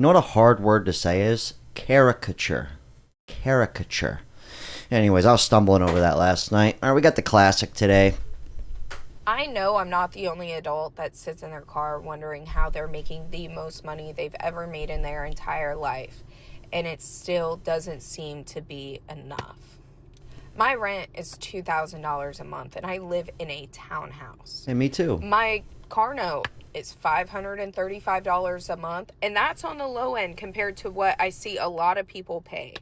You know what a hard word to say is? Caricature. Caricature. Anyways, I was stumbling over that last night. All right, we got the classic today. I know I'm not the only adult that sits in their car wondering how they're making the most money they've ever made in their entire life, and it still doesn't seem to be enough. My rent is $2,000 a month, and I live in a townhouse. And me too. My car note is $535 a month, and that's on the low end compared to what I see a lot of people pay.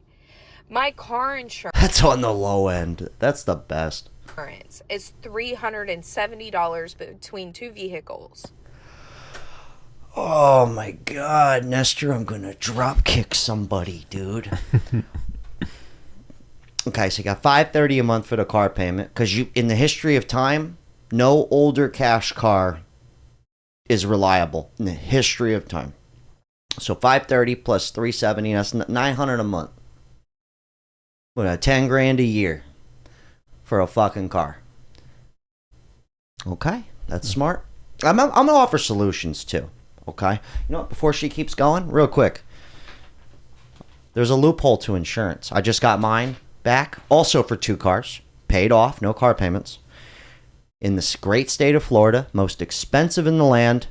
My car insurance... That's on the low end. That's the best. Is $370 between two vehicles. Oh my God, Nestor, I'm gonna drop kick somebody, dude. Okay, so you got $530 a month for the car payment, because you, in the history of time, no older cash car is reliable in the history of time. So $530 plus $370, that's $900 a month. What, 10 grand a year for a fucking car. Okay, that's smart. I'm gonna offer solutions too. Okay, you know what? Before she keeps going, real quick, there's a loophole to insurance. I just got mine back, also for 2 cars, paid off, no car payments, in this great state of Florida, most expensive in the land,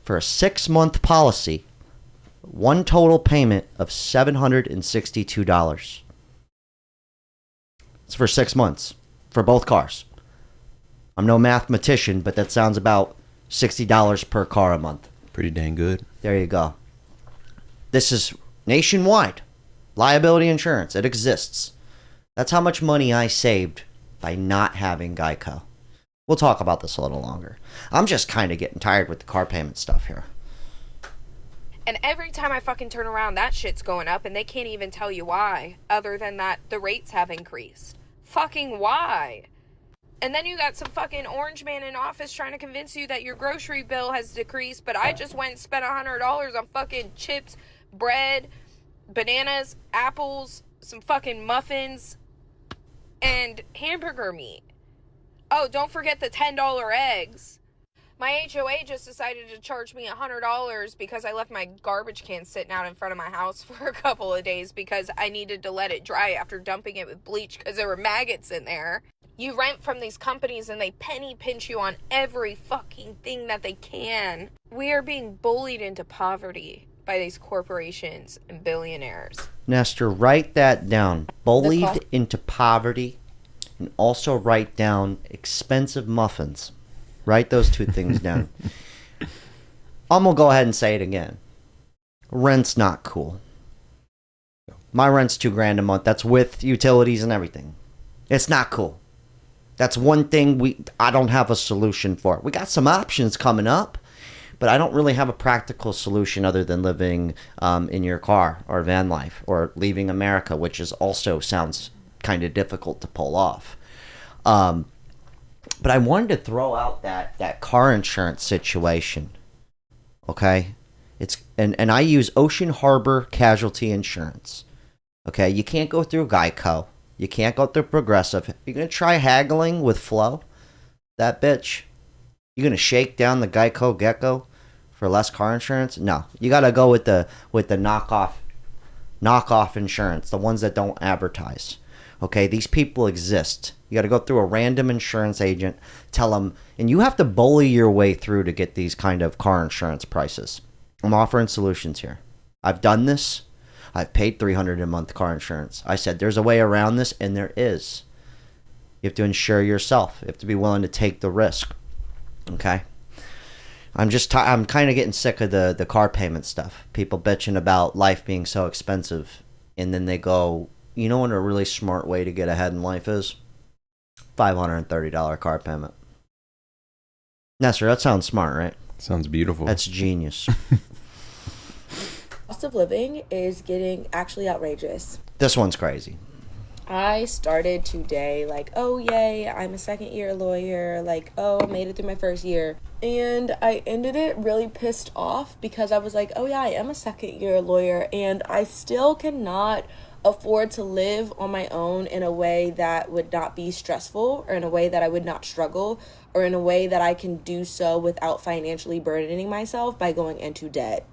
for a 6-month policy, one total payment of $762. It's for 6 months for both cars. I'm no mathematician, but that sounds about $60 per car a month. Pretty dang good. There you go. This is nationwide. Liability insurance. It exists. That's how much money I saved by not having Geico. We'll talk about this a little longer. I'm just kind of getting tired with the car payment stuff here. And every time I fucking turn around, that shit's going up, and they can't even tell you why, other than that the rates have increased. Fucking why? And then you got some fucking orange man in office trying to convince you that your grocery bill has decreased, but I just went and spent $100 on fucking chips, bread, bananas, apples, some fucking muffins, and hamburger meat. Oh, don't forget the $10 eggs. My HOA just decided to charge me $100 because I left my garbage can sitting out in front of my house for a couple of days because I needed to let it dry after dumping it with bleach because there were maggots in there. You rent from these companies and they penny pinch you on every fucking thing that they can. We are being bullied into poverty by these corporations and billionaires. Nestor, write that down. Bullied into poverty, and also write down expensive muffins. Write those 2 things down. I'm going to go ahead and say it again. Rent's not cool. My rent's $2,000 a month. That's with utilities and everything. It's not cool. That's one thing I don't have a solution for. We got some options coming up, but I don't really have a practical solution other than living in your car or van life or leaving America, which is also sounds kind of difficult to pull off. But I wanted to throw out that car insurance situation. Okay? And I use Ocean Harbor Casualty Insurance. Okay? You can't go through Geico. You can't go through Progressive. You're going to try haggling with Flo? That bitch? You're going to shake down the Geico gecko for less car insurance? No. You got to go with the knockoff insurance, the ones that don't advertise. Okay? These people exist. You got to go through a random insurance agent, tell them, and you have to bully your way through to get these kind of car insurance prices. I'm offering solutions here. I've done this. I've paid $300 a month car insurance. I said there's a way around this, and there is. You have to insure yourself. You have to be willing to take the risk. Okay? I'm kind of getting sick of the car payment stuff. People bitching about life being so expensive, and then they go, you know what a really smart way to get ahead in life is? $530 car payment. Nestor, that sounds smart, right? Sounds beautiful. That's genius. Cost of living is getting actually outrageous. This one's crazy. I started today like, oh yay, I'm a 2nd-year lawyer, like, oh, I made it through my 1st year. And I ended it really pissed off because I was like, oh yeah, I am a 2nd-year lawyer and I still cannot afford to live on my own in a way that would not be stressful, or in a way that I would not struggle, or in a way that I can do so without financially burdening myself by going into debt.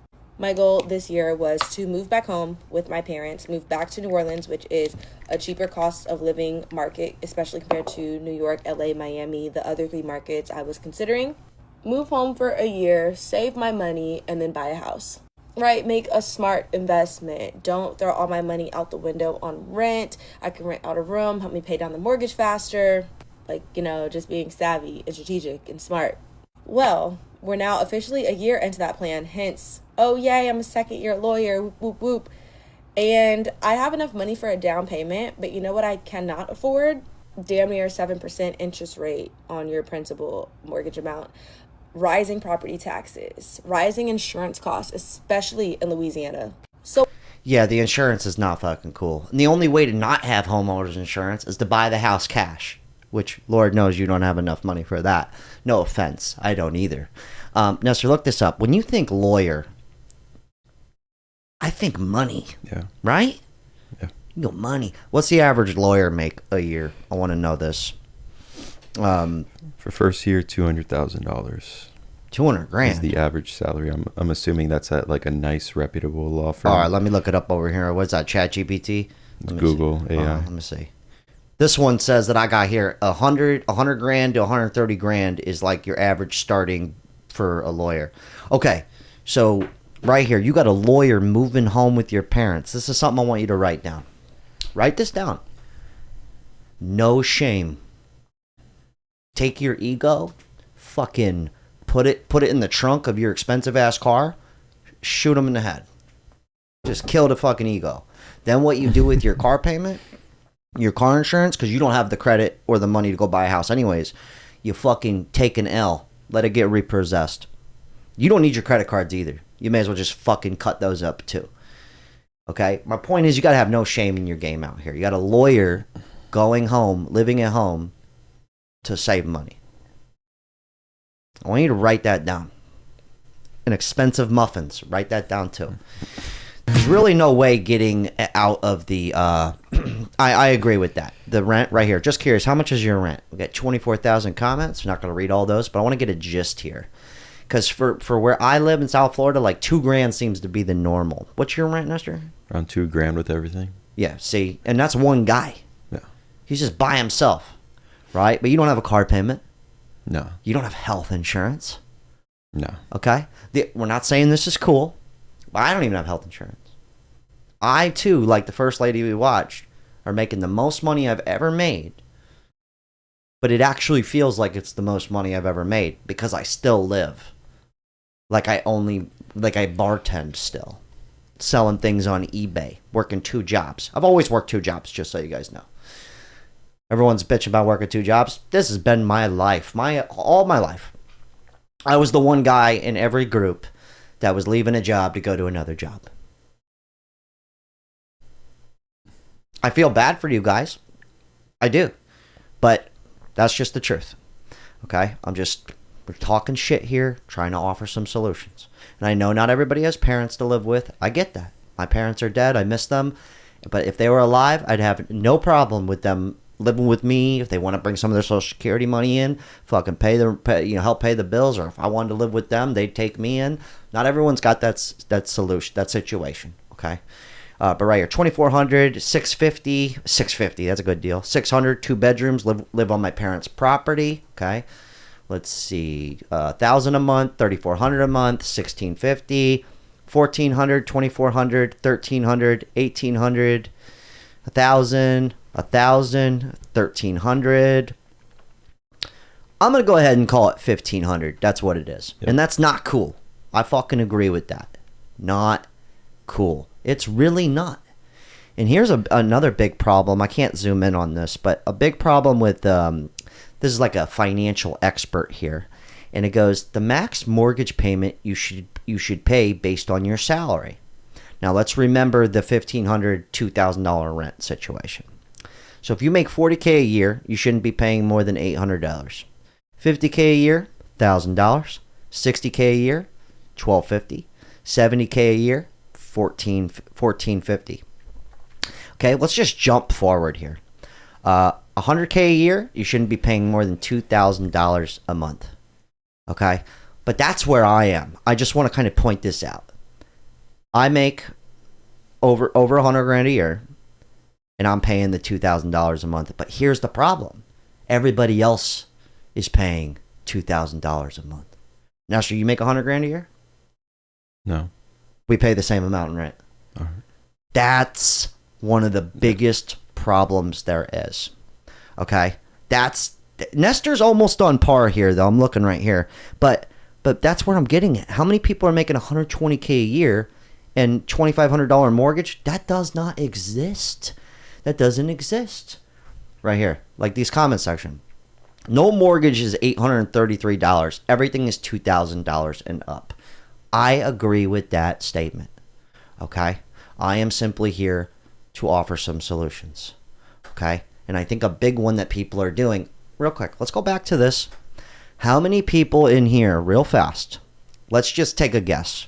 My goal this year was to move back home with my parents, move back to New Orleans, which is a cheaper cost of living market, especially compared to New York, LA, Miami, the other 3 markets I was considering. Move home for a year, save my money, and then buy a house. Right? Make a smart investment. Don't throw all my money out the window on rent. I can rent out a room, help me pay down the mortgage faster. Like, just being savvy and strategic and smart. Well, we're now officially a year into that plan, hence, oh yay, I'm a second-year lawyer, whoop, whoop, whoop. And I have enough money for a down payment, but you know what I cannot afford? Damn near 7% interest rate on your principal mortgage amount. Rising property taxes, rising insurance costs, especially in Louisiana. So Yeah, the insurance is not fucking cool. And the only way to not have homeowners insurance is to buy the house cash, which Lord knows you don't have enough money for that. No offense, I don't either. Now, sir, look this up. When you think lawyer, I think money. Yeah. Right? Yeah. You go money. What's the average lawyer make a year? I want to know this. For first year, $200,000 $200,000 is the average salary. I'm assuming that's at like a nice reputable law firm. All right, let me look it up over here. What's that? ChatGPT? Google AI. Let me see. This one says that I got here $100,000 to $130,000 is like your average starting for a lawyer. Okay, so right here, you got a lawyer moving home with your parents. This is something I want you to write down. Write this down. No shame. Take your ego, fucking put it in the trunk of your expensive ass car, shoot them in the head. Just kill the fucking ego. Then what you do with your car payment, your car insurance, because you don't have the credit or the money to go buy a house anyways, you fucking take an L. Let it get repossessed. You don't need your credit cards either. You may as well just fucking cut those up too. Okay? My point is you got to have no shame in your game out here. You got a lawyer going home, living at home to save money. I want you to write that down. And expensive muffins. Write that down too. There's really no way getting out of the I agree with that. The rent right here. Just curious, how much is your rent? We got 24,000 comments. I'm not going to read all those, but I want to get a gist here. Because for where I live in South Florida, like $2,000 seems to be the normal. What's your rent, Nestor? Around $2,000 with everything. Yeah, see, and that's one guy. Yeah. He's just by himself, right? But you don't have a car payment. No. You don't have health insurance. No. Okay? We're not saying this is cool, but I don't even have health insurance. I, too, like the first lady we watched, are making the most money I've ever made. But it actually feels like it's the most money I've ever made because I still live. Like I bartend still. Selling things on eBay. Working 2 jobs. I've always worked 2 jobs, just so you guys know. Everyone's bitching about working 2 jobs. This has been my life. All my life. I was the one guy in every group that was leaving a job to go to another job. I feel bad for you guys. I do. But that's just the truth. Okay? We're talking shit here, trying to offer some solutions. And I know not everybody has parents to live with. I get that. My parents are dead. I miss them. But if they were alive, I'd have no problem with them living with me. If they want to bring some of their Social Security money in, fucking help pay the bills. Or if I wanted to live with them, they'd take me in. Not everyone's got that solution, that situation. Okay? But right here, 2,400, 650, that's a good deal. 600, 2 bedrooms, live on my parents' property. Okay? Let's see, 1,000 a month, 3,400 a month, 1,650, 1,400, 2,400, 1,300, 1,800, 1,000, 1,300. I'm gonna go ahead and call it 1,500. That's what it is, Yep. and that's not cool. I fucking agree with that. Not cool. It's really not. And here's another big problem. I can't zoom in on this, but a big problem with this is like a financial expert here, and it goes, the max mortgage payment you should pay based on your salary. Now let's remember the $1,500, $2,000 rent situation. So if you make $40K a year, you shouldn't be paying more than $800. $50K a year, $1,000. $60K a year, $1,250. $70K a year, $1,450. Okay, let's just jump forward here. $100K a year, you shouldn't be paying more than $2,000 a month. Okay? But that's where I am. I just want to kind of point this out. I make over 100 grand a year, and I'm paying the $2,000 a month. But here's the problem: everybody else is paying $2,000 a month. Now, so you make 100 grand a year? No. We pay the same amount in rent. All right. That's one of the biggest problems there is. Okay, Nestor's almost on par here, though. I'm looking right here, but that's where I'm getting at. How many people are making 120K a year and $2,500 mortgage? That does not exist. That doesn't exist. Right here, like these comment section. No mortgage is $833. Everything is $2,000 and up. I agree with that statement. Okay, I am simply here to offer some solutions. Okay, and I think a big one that people are doing. Real quick, let's go back to this. How many people in here, real fast? Let's just take a guess.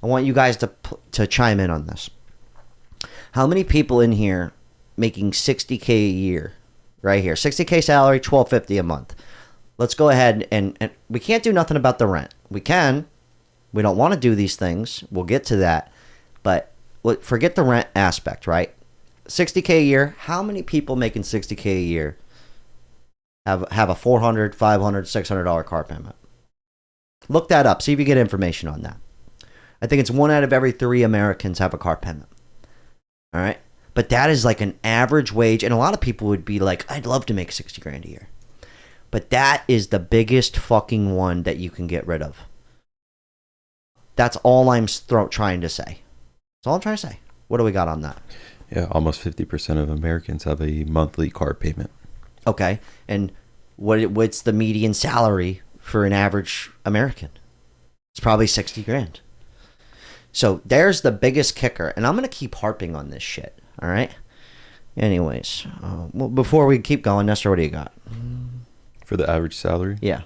I want you guys to chime in on this. How many people in here making $60K a year? Right here, $60K salary, $1,250 a month. Let's go ahead and we can't do nothing about the rent. We can. We don't want to do these things. We'll get to that. But forget the rent aspect, right? $60K a year. How many people making $60K a year have a $400, $500, $600 car payment? Look that up. See if you get information on that. I think it's 1 out of every 3 Americans have a car payment. All right? But that is like an average wage. And a lot of people would be like, I'd love to make 60 grand a year. But that is the biggest fucking one that you can get rid of. That's all I'm trying to say. That's all I'm trying to say. What do we got on that? Yeah, almost 50% of Americans have a monthly car payment. Okay. And what's the median salary for an average American? It's probably 60 grand. So there's the biggest kicker. And I'm going to keep harping on this shit. All right? Anyways. Well, before we keep going, Nestor, what do you got? For the average salary? Yeah.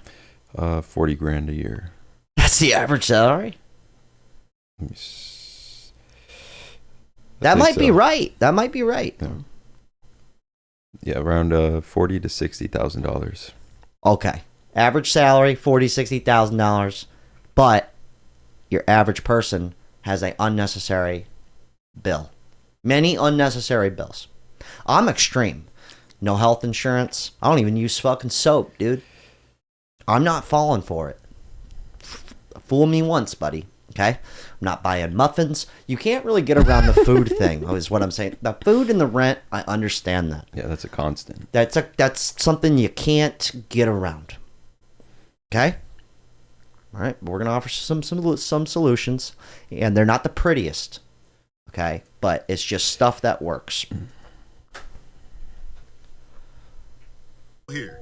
40 grand a year. That's the average salary? Let me That might be right. That might be right. Yeah, around $40,000 to $60,000. Okay. Average salary, $40,000, $60,000. But your average person has an unnecessary bill. Many unnecessary bills. I'm extreme. No health insurance. I don't even use fucking soap, dude. I'm not falling for it. Fool me once, buddy. Okay? I'm not buying muffins. You can't really get around the food thing, is what I'm saying. The food and the rent, I understand that. Yeah, that's a constant. That's something you can't get around. Okay? All right, we're going to offer some solutions, and they're not the prettiest. Okay? But it's just stuff that works. Here.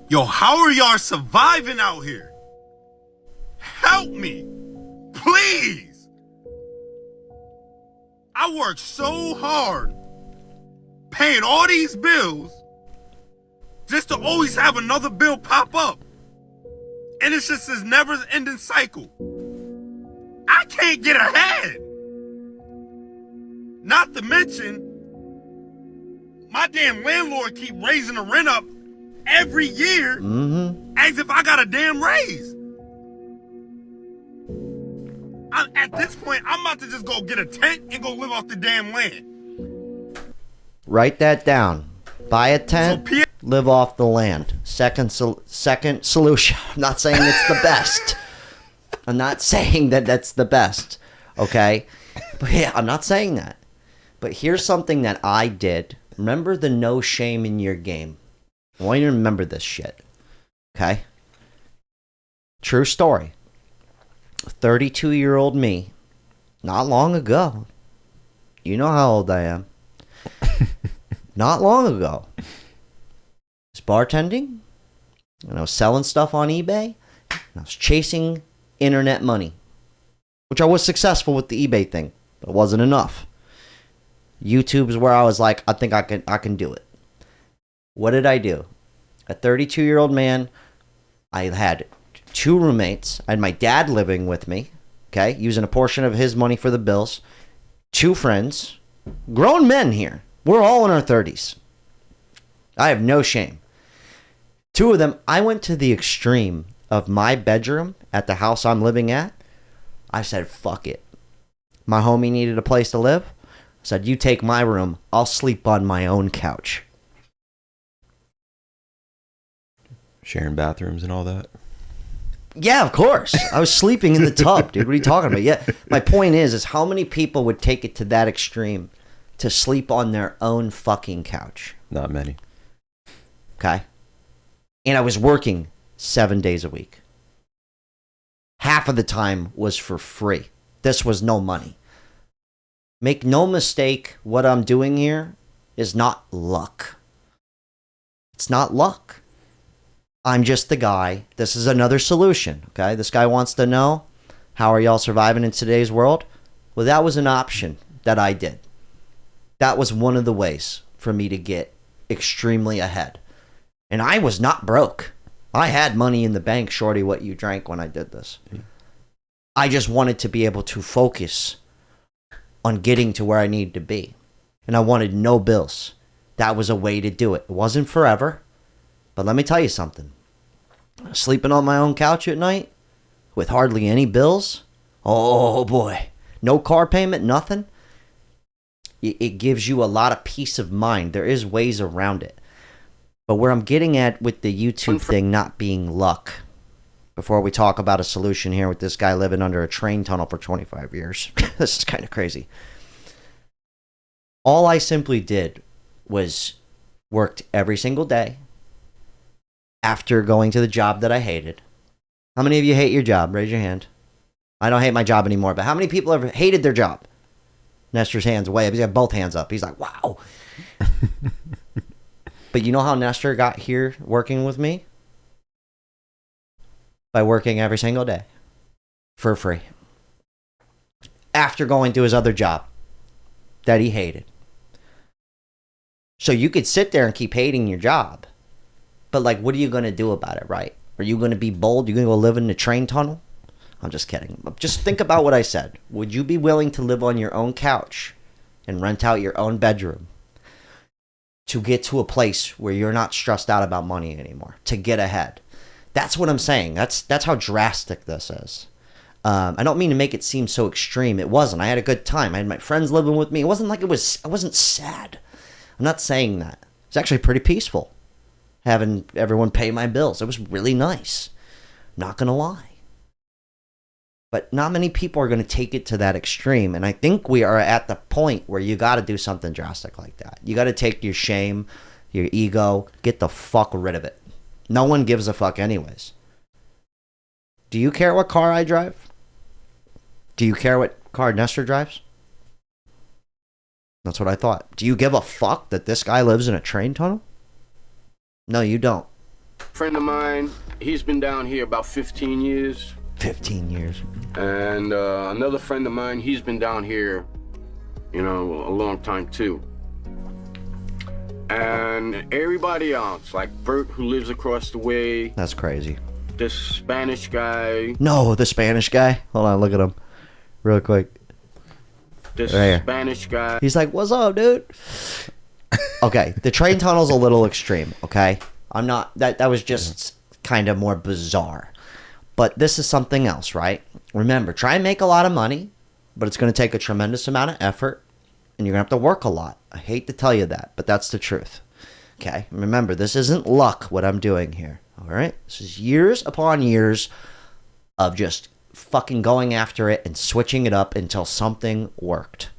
Yo, how are y'all surviving out here? Help me, please. I work so hard paying all these bills just to always have another bill pop up. And it's just this never-ending cycle. I can't get ahead. Not to mention, my damn landlord keep raising the rent up every year as if I got a damn raise. At this point, I'm about to just go get a tent and go live off the damn land. Write that down. Buy a tent, live off the land. Second solution. I'm not saying it's the best. I'm not saying that that's the best. Okay? But yeah, I'm not saying that. But here's something that I did. Remember the no shame in your game. I want you to remember this shit. Okay? True story. 32-year-old me, not long ago. You know how old I am. Not long ago. I was bartending, and I was selling stuff on eBay, and I was chasing internet money, which I was successful with the eBay thing, but it wasn't enough. YouTube is where I was like, I think I can do it. What did I do? A 32-year-old man, I had 2 roommates. I had my dad living with me, okay, using a portion of his money for the bills. 2 friends, grown men here. We're all in our 30s. I have no shame. 2 of them, I went to the extreme of my bedroom at the house I'm living at. I said, fuck it. My homie needed a place to live. I said, you take my room. I'll sleep on my own couch. Sharing bathrooms and all that. Yeah, of course. I was sleeping in the tub, dude. What are you talking about? Yeah. My point is how many people would take it to that extreme to sleep on their own fucking couch? Not many. Okay. And I was working 7 days a week. Half of the time was for free. This was no money. Make no mistake, what I'm doing here is not luck. It's not luck. I'm just the guy. This is another solution, okay? This guy wants to know, how are y'all surviving in today's world? Well, that was an option that I did. That was one of the ways for me to get extremely ahead. And I was not broke. I had money in the bank, shorty what you drank when I did this. I just wanted to be able to focus on getting to where I needed to be. And I wanted no bills. That was a way to do it. It wasn't forever. But let me tell you something. Sleeping on my own couch at night with hardly any bills. Oh boy. No car payment, nothing. It gives you a lot of peace of mind. There is ways around it. But where I'm getting at with the YouTube thing not being luck, before we talk about a solution here with this guy living under a train tunnel for 25 years. This is kind of crazy. All I simply did was worked every single day after going to the job that I hated. How many of you hate your job? Raise your hand. I don't hate my job anymore, but how many people ever hated their job? Nestor's hands way up. He's got both hands up. He's like, wow. But you know how Nestor got here working with me? By working every single day for free. After going to his other job that he hated. So you could sit there and keep hating your job. But like, what are you going to do about it, right? Are you going to be bold? You're going to go live in the train tunnel? I'm just kidding. Just think about what I said. Would you be willing to live on your own couch and rent out your own bedroom to get to a place where you're not stressed out about money anymore, to get ahead? That's what I'm saying. That's how drastic this is. I don't mean to make it seem so extreme. It wasn't. I had a good time. I had my friends living with me. It wasn't like I wasn't sad. I'm not saying that. It's actually pretty peaceful having everyone pay my bills. It was really nice. I'm not going to lie. But not many people are going to take it to that extreme. And I think we are at the point where you got to do something drastic like that. You got to take your shame, your ego, get the fuck rid of it. No one gives a fuck anyways. Do you care what car I drive? Do you care what car Nestor drives? That's what I thought. Do you give a fuck that this guy lives in a train tunnel? No, you don't. Friend of mine, he's been down here about 15 years. 15 years. And another friend of mine, he's been down here, a long time too. And everybody else, like Bert, who lives across the way. That's crazy. This Spanish guy. No, the Spanish guy. Hold on, look at him. Real quick. This right Spanish guy. He's like, what's up, dude? Okay, the train tunnel's a little extreme, okay? I'm not, that was just kind of more bizarre. But this is something else, right? Remember, try and make a lot of money, but it's going to take a tremendous amount of effort, and you're going to have to work a lot. I hate to tell you that, but that's the truth. Okay? Remember, this isn't luck, what I'm doing here. All right? This is years upon years of just fucking going after it and switching it up until something worked.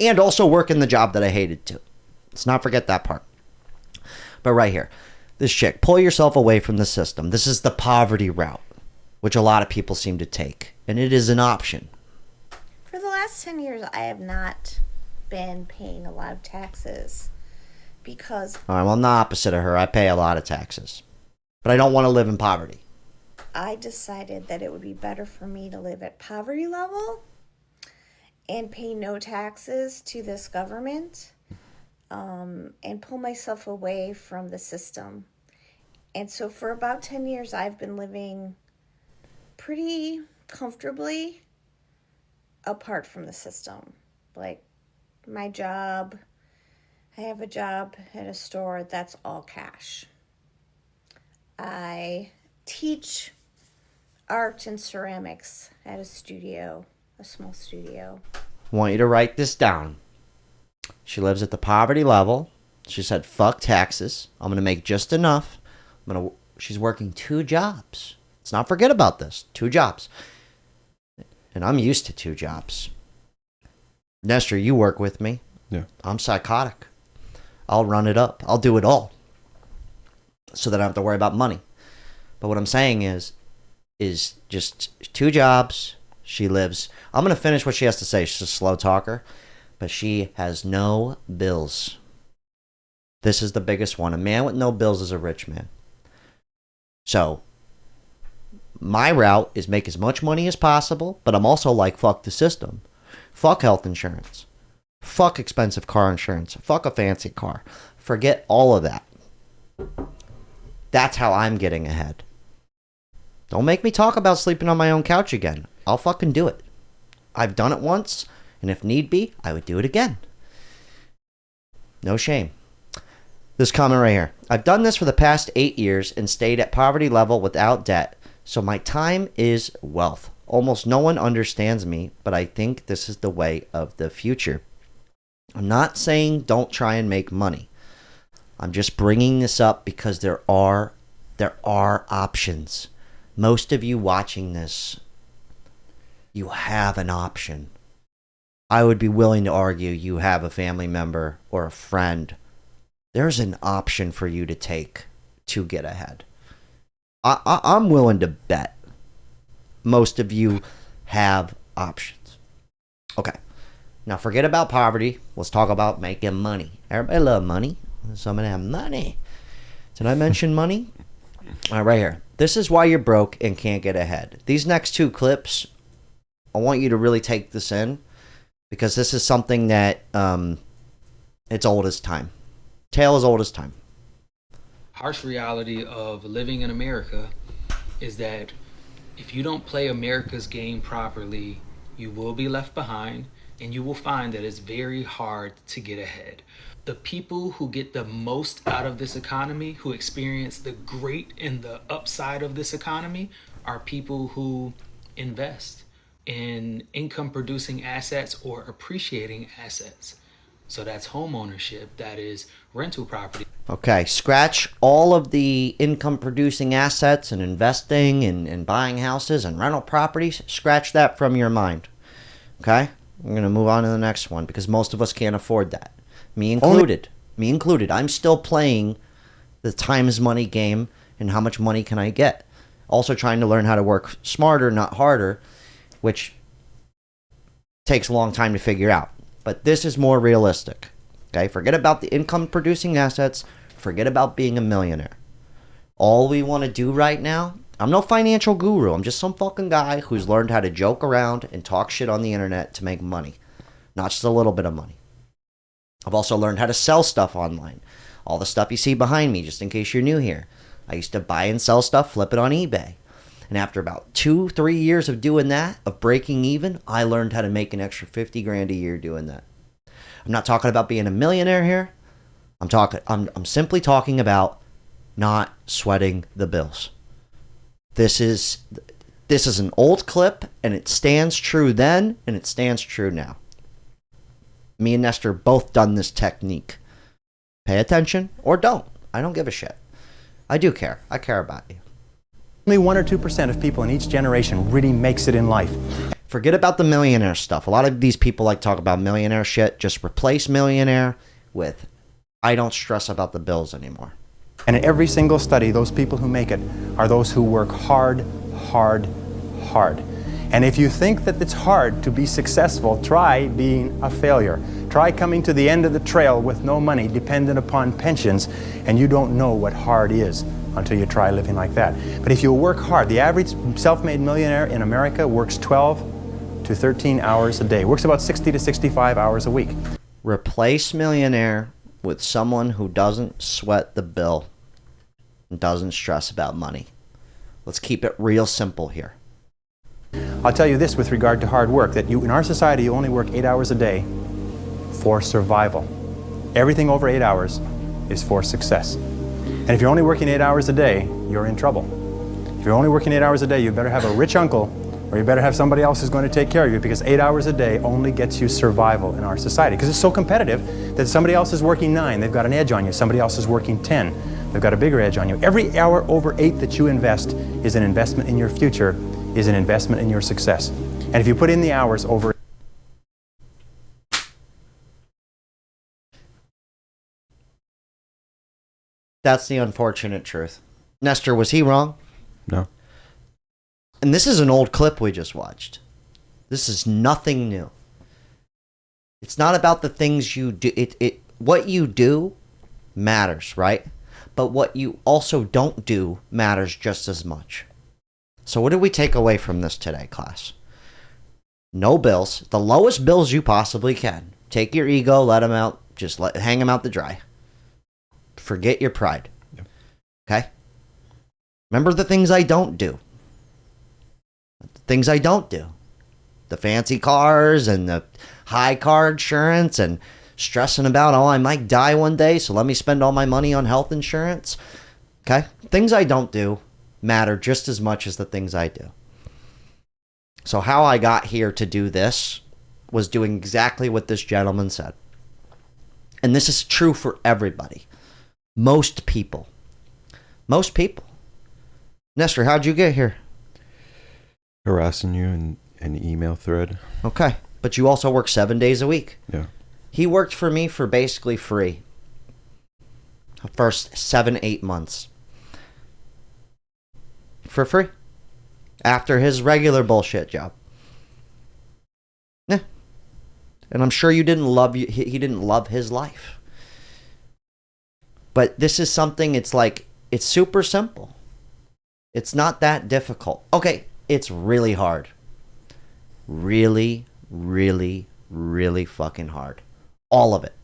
And also working the job that I hated too. Let's not forget that part. But right here, this chick, pull yourself away from the system. This is the poverty route, which a lot of people seem to take. And it is an option. For the last 10 years, I have not been paying a lot of taxes because... All right, well, I'm the opposite of her. I pay a lot of taxes. But I don't want to live in poverty. I decided that it would be better for me to live at poverty level and pay no taxes to this government and pull myself away from the system. And so for about 10 years, I've been living pretty comfortably apart from the system. Like my job, I have a job at a store that's all cash. I teach art and ceramics at a studio a small studio. I want you to write this down. She lives at the poverty level. She said, fuck taxes. I'm going to make just enough. She's working 2 jobs. Let's not forget about this. 2 jobs. And I'm used to 2 jobs. Nestor, you work with me. Yeah. I'm psychotic. I'll run it up. I'll do it all. So that I don't have to worry about money. But what I'm saying is just 2 jobs. She lives. I'm going to finish what she has to say. She's a slow talker. But she has no bills. This is the biggest one. A man with no bills is a rich man. So, my route is make as much money as possible, but I'm also like, fuck the system. Fuck health insurance. Fuck expensive car insurance. Fuck a fancy car. Forget all of that. That's how I'm getting ahead. Don't make me talk about sleeping on my own couch again. I'll fucking do it. I've done it once, and if need be, I would do it again. No shame. This comment right here. I've done this for the past 8 years and stayed at poverty level without debt. So my time is wealth. Almost no one understands me, but I think this is the way of the future. I'm not saying don't try and make money. I'm just bringing this up because there are options. Most of you watching this, you have an option. I would be willing to argue you have a family member or a friend. There's an option for you to take to get ahead. I'm willing to bet most of you have options. Okay. Now forget about poverty. Let's talk about making money. Everybody love money. Somebody have money. Did I mention money? All right, right here. This is why you're broke and can't get ahead. These next 2 clips, I want you to really take this in because this is something that it's old as time. Tale as old as time. Harsh reality of living in America is that if you don't play America's game properly, you will be left behind, and you will find that it's very hard to get ahead. The people who get the most out of this economy, who experience the great and the upside of this economy, are people who invest in income producing assets or appreciating assets. So that's home ownership, that is rental property. Okay, scratch all of the income producing assets and investing and buying houses and rental properties. Scratch that from your mind. Okay? I'm going to move on to the next one because most of us can't afford that. Me included. Me included. I'm still playing the time is money game and how much money can I get. Also trying to learn how to work smarter, not harder, which takes a long time to figure out. But this is more realistic. Okay, forget about the income producing assets. Forget about being a millionaire. All we want to do right now, I'm no financial guru. I'm just some fucking guy who's learned how to joke around and talk shit on the internet to make money. Not just a little bit of money. I've also learned how to sell stuff online. All the stuff you see behind me, just in case you're new here. I used to buy and sell stuff, flip it on eBay. And after about 2-3 years of doing that, of breaking even, I learned how to make an extra 50 grand a year doing that. I'm not talking about being a millionaire here. I'm simply talking about not sweating the bills. This is an old clip, and it stands true then, and it stands true now. Me and Nestor both done this technique. Pay attention or don't. I don't give a shit. I do care. I care about you. Only 1 or 2% of people in each generation really makes it in life. Forget about the millionaire stuff. A lot of these people like talk about millionaire shit. Just replace millionaire with I don't stress about the bills anymore. And in every single study, those people who make it are those who work hard, hard, hard. And if you think that it's hard to be successful, try being a failure. Try coming to the end of the trail with no money, dependent upon pensions, and you don't know what hard is until you try living like that. But if you work hard, the average self-made millionaire in America works 12 to 13 hours a day, works about 60 to 65 hours a week. Replace millionaire with someone who doesn't sweat the bill and doesn't stress about money. Let's keep it real simple here. I'll tell you this with regard to hard work, that in our society you only work 8 hours a day for survival. Everything over 8 hours is for success. And if you're only working 8 hours a day, you're in trouble. If you're only working 8 hours a day, you better have a rich uncle or you better have somebody else who's going to take care of you, because 8 hours a day only gets you survival in our society. Because it's so competitive that somebody else is working 9, they've got an edge on you. Somebody else is working 10, they've got a bigger edge on you. Every hour over 8 that you invest is an investment in your future, is an investment in your success. And if you put in the hours over... That's the unfortunate truth. Nestor, was he wrong? No. And this is an old clip we just watched. This is nothing new. It's not about the things you do. What you do matters, right? But what you also don't do matters just as much. So what did we take away from this today, class? No bills. The lowest bills you possibly can. Take your ego, let them out. Just hang them out to dry. Forget your pride. Yep. Okay? Remember the things I don't do. The things I don't do. The fancy cars and the high car insurance and stressing about, oh, I might die one day, so let me spend all my money on health insurance. Okay? Things I don't do matter just as much as the things I do. So how I got here to do this was doing exactly what this gentleman said. And this is true for everybody. Most people. Most people. Nestor, how'd you get here? Harassing you in an email thread. Okay. But you also work 7 days a week. Yeah. He worked for me for basically free. The first 7-8 months. For free. After his regular bullshit job. Yeah. And I'm sure you didn't love he didn't love his life. But this is something, it's like, it's super simple. It's not that difficult. Okay, it's really hard. Really, really, really fucking hard. All of it.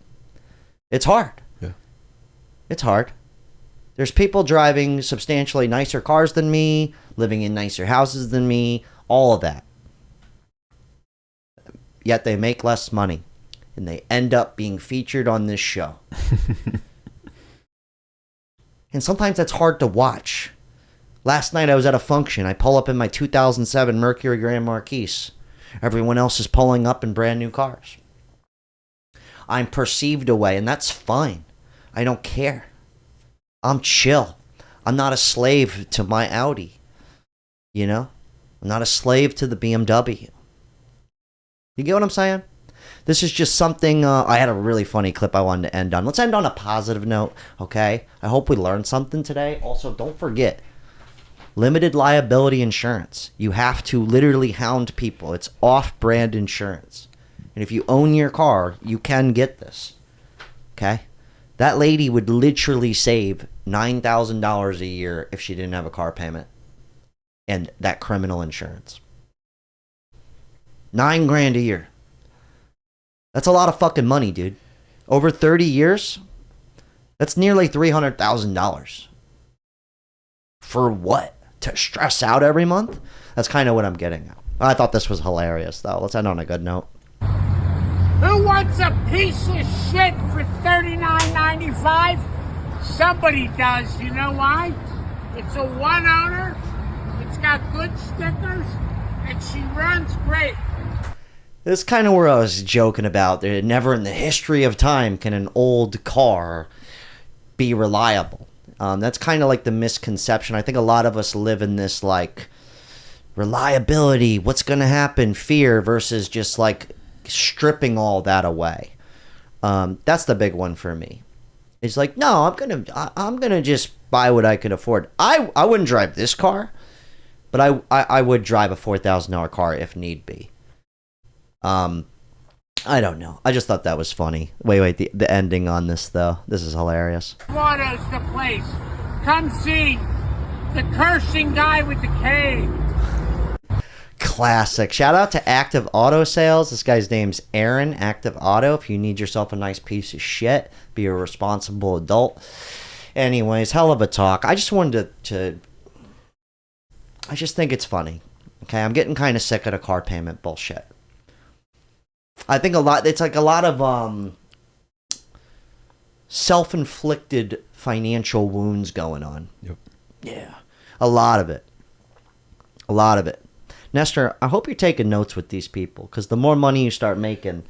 It's hard. Yeah. It's hard. There's people driving substantially nicer cars than me, living in nicer houses than me, all of that. Yet they make less money. And they end up being featured on this show. And sometimes that's hard to watch. Last night I was at a function. I pull up in my 2007 Mercury Grand Marquis. Everyone else is pulling up in brand new cars. I'm perceived away, and that's fine. I don't care. I'm chill. I'm not a slave to my Audi. You know? I'm not a slave to the BMW. You get what I'm saying? This is just something, I had a really funny clip I wanted to end on. Let's end on a positive note, okay? I hope we learned something today. Also, don't forget, limited liability insurance. You have to literally hound people. It's off-brand insurance. And if you own your car, you can get this, okay? That lady would literally save $9,000 a year if she didn't have a car payment and that criminal insurance. $9,000 a year. That's a lot of fucking money, dude. Over 30 years, that's nearly $300,000. For what? To stress out every month? That's kind of what I'm getting at. I thought this was hilarious, though. Let's end on a good note. Who wants a piece of shit for $39.95? Somebody does. You know why? It's a one owner. It's got good stickers, and she runs great. This is kind of where I was joking about. Never in the history of time can an old car be reliable. That's kind of like the misconception. I think a lot of us live in this like reliability, what's going to happen, fear versus just like stripping all that away. That's the big one for me. It's like, no, I'm gonna just buy what I can afford. I wouldn't drive this car, but I would drive a $4,000 car if need be. I don't know. I just thought that was funny. Wait, the ending on this though. This is hilarious. Auto's the place. Come see the cursing guy with the cane. Classic. Shout out to Active Auto Sales. This guy's name's Aaron, Active Auto. If you need yourself a nice piece of shit, be a responsible adult. Anyways, hell of a talk. I just wanted to I just think it's funny. Okay, I'm getting kind of sick of the car payment bullshit. I think it's like a lot of self-inflicted financial wounds going on. Yep. Yeah. A lot of it. Now, Nestor, I hope you're taking notes with these people, because the more money you start making,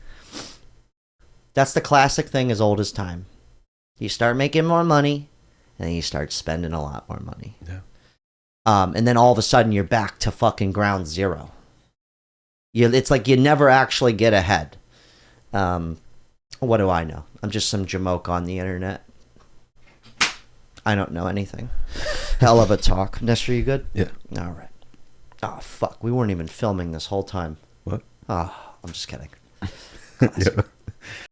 that's the classic thing as old as time. You start making more money, and then you start spending a lot more money. Yeah. And then all of a sudden, you're back to fucking ground zero. It's like you never actually get ahead. What do I know? I'm just some jamoke on the internet. I don't know anything. Hell of a talk. Nestor, you good? Yeah. All right. Oh, fuck. We weren't even filming this whole time. What? Oh, I'm just kidding. Yeah.